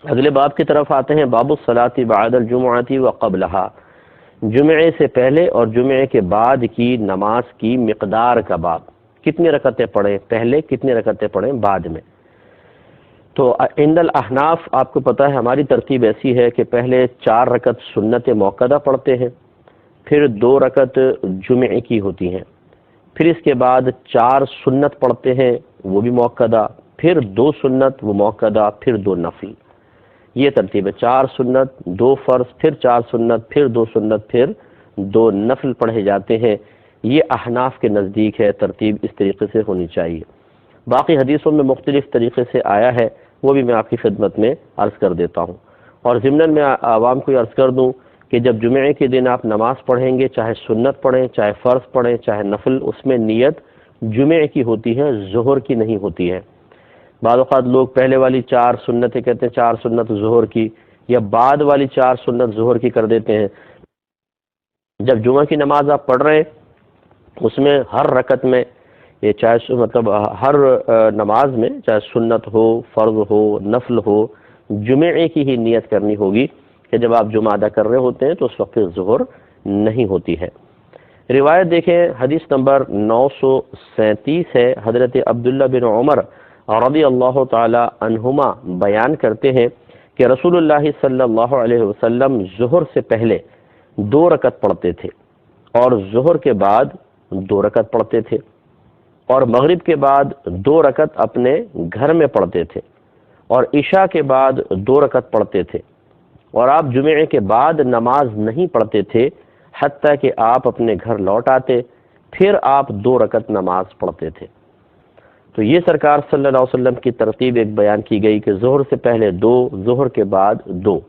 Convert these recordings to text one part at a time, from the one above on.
اگلے باب کی طرف آتے ہیں، باب الصلاۃ بعد الجمعۃ وقبلہا، جمعے سے پہلے اور جمعے کے بعد کی نماز کی مقدار کا باب، کتنی رکعتیں پڑھیں پہلے، کتنی رکعتیں پڑھیں بعد میں۔ تو عند الاحناف آپ کو پتہ ہے ہماری ترتیب ایسی ہے کہ پہلے 4 رکعت سنت موقدہ پڑھتے ہیں، پھر 2 رکعت جمعے کی ہوتی ہیں، پھر اس کے بعد 4 سنت پڑھتے ہیں وہ بھی موقدہ، پھر 2 سنت وہ موقدہ، پھر 2 نفل۔ یہ ترتیب ہے، 4 سنت، 2 فرض، پھر 4 سنت، پھر 2 سنت، پھر 2 نفل پڑھے جاتے ہیں۔ یہ احناف کے نزدیک ہے ترتیب اس طریقے سے ہونی چاہیے۔ باقی حدیثوں میں مختلف طریقے سے آیا ہے، وہ بھی میں آپ کی خدمت میں عرض کر دیتا ہوں۔ اور ضمن میں عوام کو عرض کر دوں کہ جب جمعے کے دن آپ نماز پڑھیں گے، چاہے سنت پڑھیں، چاہے فرض پڑھیں، چاہے نفل، اس میں نیت جمعے کی ہوتی ہے، ظہر کی نہیں ہوتی ہے۔ بعض اوقات لوگ پہلے والی 4 سنتیں کہتے ہیں 4 سنت ظہر کی، یا بعد والی 4 سنت ظہر کی کر دیتے ہیں۔ جب جمعہ کی نماز آپ پڑھ رہے ہیں، اس میں ہر رکعت میں یہ چاہے مطلب ہر نماز میں چاہے سنت ہو، فرض ہو، نفل ہو، جمعے کی ہی نیت کرنی ہوگی کہ جب آپ جمعہ ادا کر رہے ہوتے ہیں تو اس وقت ظہر نہیں ہوتی ہے۔ روایت دیکھیں، حدیث نمبر 937 ہے، حضرت عبداللہ بن عمر رضی اللہ تعالی عنہما بیان کرتے ہیں کہ رسول اللہ صلی اللہ علیہ وسلم ظہر سے پہلے 2 رکعت پڑھتے تھے، اور ظہر کے بعد 2 رکعت پڑھتے تھے، اور مغرب کے بعد 2 رکعت اپنے گھر میں پڑھتے تھے، اور عشاء کے بعد 2 رکعت پڑھتے تھے، اور آپ جمعے کے بعد نماز نہیں پڑھتے تھے حتیٰ کہ آپ اپنے گھر لوٹ آتے، پھر آپ 2 رکعت نماز پڑھتے تھے۔ تو یہ سرکار صلی اللہ علیہ وسلم کی ترتیب ایک بیان کی گئی کہ ظہر سے پہلے 2، ظہر کے بعد 2۔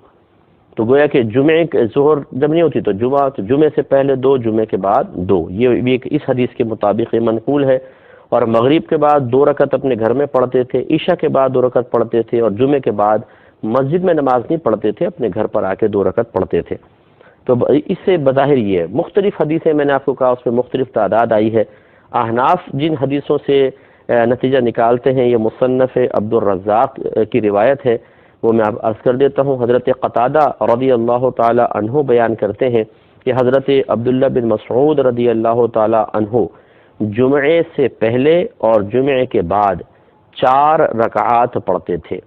تو گویا کہ جمعے ظہر جب نہیں ہوتی تو جمعے سے پہلے 2، جمعے کے بعد 2، یہ بھی اس حدیث کے مطابق یہ منقول ہے۔ اور مغرب کے بعد 2 رکعت اپنے گھر میں پڑھتے تھے، عشاء کے بعد 2 رکعت پڑھتے تھے، اور جمعے کے بعد مسجد میں نماز نہیں پڑھتے تھے، اپنے گھر پر آ کے 2 رکعت پڑھتے تھے۔ تو اس سے بظاہر یہ ہے، مختلف حدیثیں میں نے آپ کو کہا اس میں مختلف تعداد آئی ہے۔ احناف جن حدیثوں سے نتیجہ نکالتے ہیں، یہ مصنف عبد الرزاق کی روایت ہے، وہ میں آپ عرض کر دیتا ہوں۔ حضرت قتادہ رضی اللہ تعالی عنہ بیان کرتے ہیں کہ حضرت عبداللہ بن مسعود رضی اللہ تعالی عنہ جمعے سے پہلے اور جمعے کے بعد 4 رکعات پڑھتے تھے،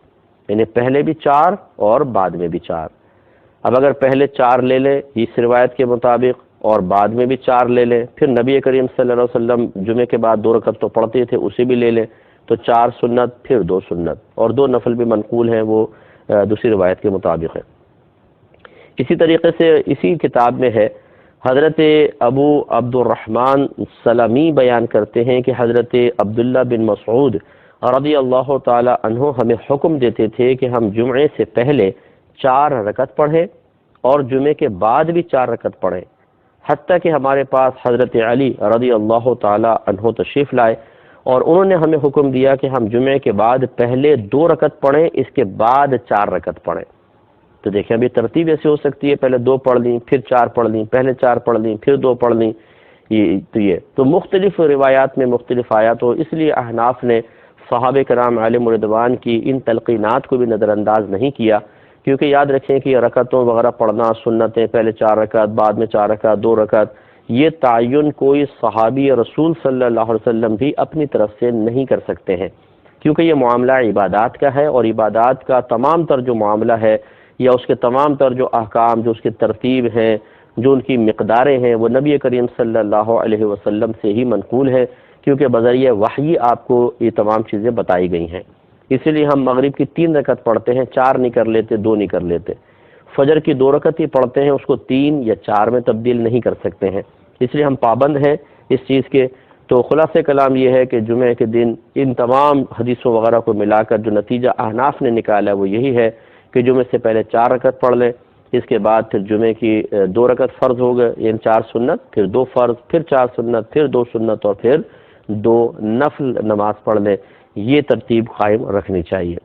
یعنی پہلے بھی 4 اور بعد میں بھی 4۔ اب اگر پہلے 4 لے لیں اس روایت کے مطابق، اور بعد میں بھی 4 لے لیں، پھر نبی کریم صلی اللہ علیہ وسلم جمعے کے بعد 2 رکعت تو پڑھتے تھے، اسے بھی لے لیں، تو 4 سنت، پھر 2 سنت، اور 2 نفل بھی منقول ہیں، وہ دوسری روایت کے مطابق ہے۔ اسی طریقے سے اسی کتاب میں ہے، حضرت ابو عبد الرحمن سلمی بیان کرتے ہیں کہ حضرت عبداللہ بن مسعود رضی اللہ تعالی عنہ ہمیں حکم دیتے تھے کہ ہم جمعے سے پہلے 4 رکعت پڑھیں اور جمعے کے بعد بھی 4 رکعت پڑھیں، حتیٰ کہ ہمارے پاس حضرت علی رضی اللہ تعالی عنہ تشریف لائے، اور انہوں نے ہمیں حکم دیا کہ ہم جمعے کے بعد پہلے 2 رکعت پڑھیں، اس کے بعد 4 رکعت پڑھیں۔ تو دیکھیں ابھی ترتیب ایسے ہو سکتی ہے، پہلے 2 پڑھ لیں، پھر 4 پڑھ لیں، پہلے 4 پڑھ لیں، پھر 2 پڑھ لیں، یہ تو مختلف روایات میں مختلف آیا، تو اس لیے احناف نے صحابہ کرام علیہم رضوان کی ان تلقینات کو بھی نظر انداز نہیں کیا، کیونکہ یاد رکھیں کہ یہ رکعتوں وغیرہ پڑھنا، سنتیں پہلے 4 رکعت، بعد میں 4 رکعت، 2 رکعت، یہ تعین کوئی صحابی رسول صلی اللہ علیہ وسلم بھی اپنی طرف سے نہیں کر سکتے ہیں، کیونکہ یہ معاملہ عبادات کا ہے، اور عبادات کا تمام تر جو معاملہ ہے، یا اس کے تمام تر جو احکام، جو اس کی ترتیب ہیں، جو ان کی مقداریں ہیں، وہ نبی کریم صلی اللہ علیہ وسلم سے ہی منقول ہے، کیونکہ بذریعہ وحی آپ کو یہ تمام چیزیں بتائی گئی ہیں۔ اسی لیے ہم مغرب کی 3 رکعت پڑھتے ہیں، 4 نہیں کر لیتے، 2 نہیں کر لیتے۔ فجر کی 2 رکعت ہی پڑھتے ہیں، اس کو 3 یا 4 میں تبدیل نہیں کر سکتے ہیں، اس لیے ہم پابند ہیں اس چیز کے۔ تو خلاصہ کلام یہ ہے کہ جمعے کے دن ان تمام حدیثوں وغیرہ کو ملا کر جو نتیجہ احناف نے نکالا وہ یہی ہے کہ جمعے سے پہلے 4 رکعت پڑھ لیں، اس کے بعد پھر جمعے کی 2 رکعت فرض ہو گئے، یعنی 4 سنت، پھر 2 فرض، پھر 4 سنت، پھر 2 سنت، اور پھر 2 نفل نماز پڑھ لیں۔ یہ ترتیب قائم رکھنی چاہیے۔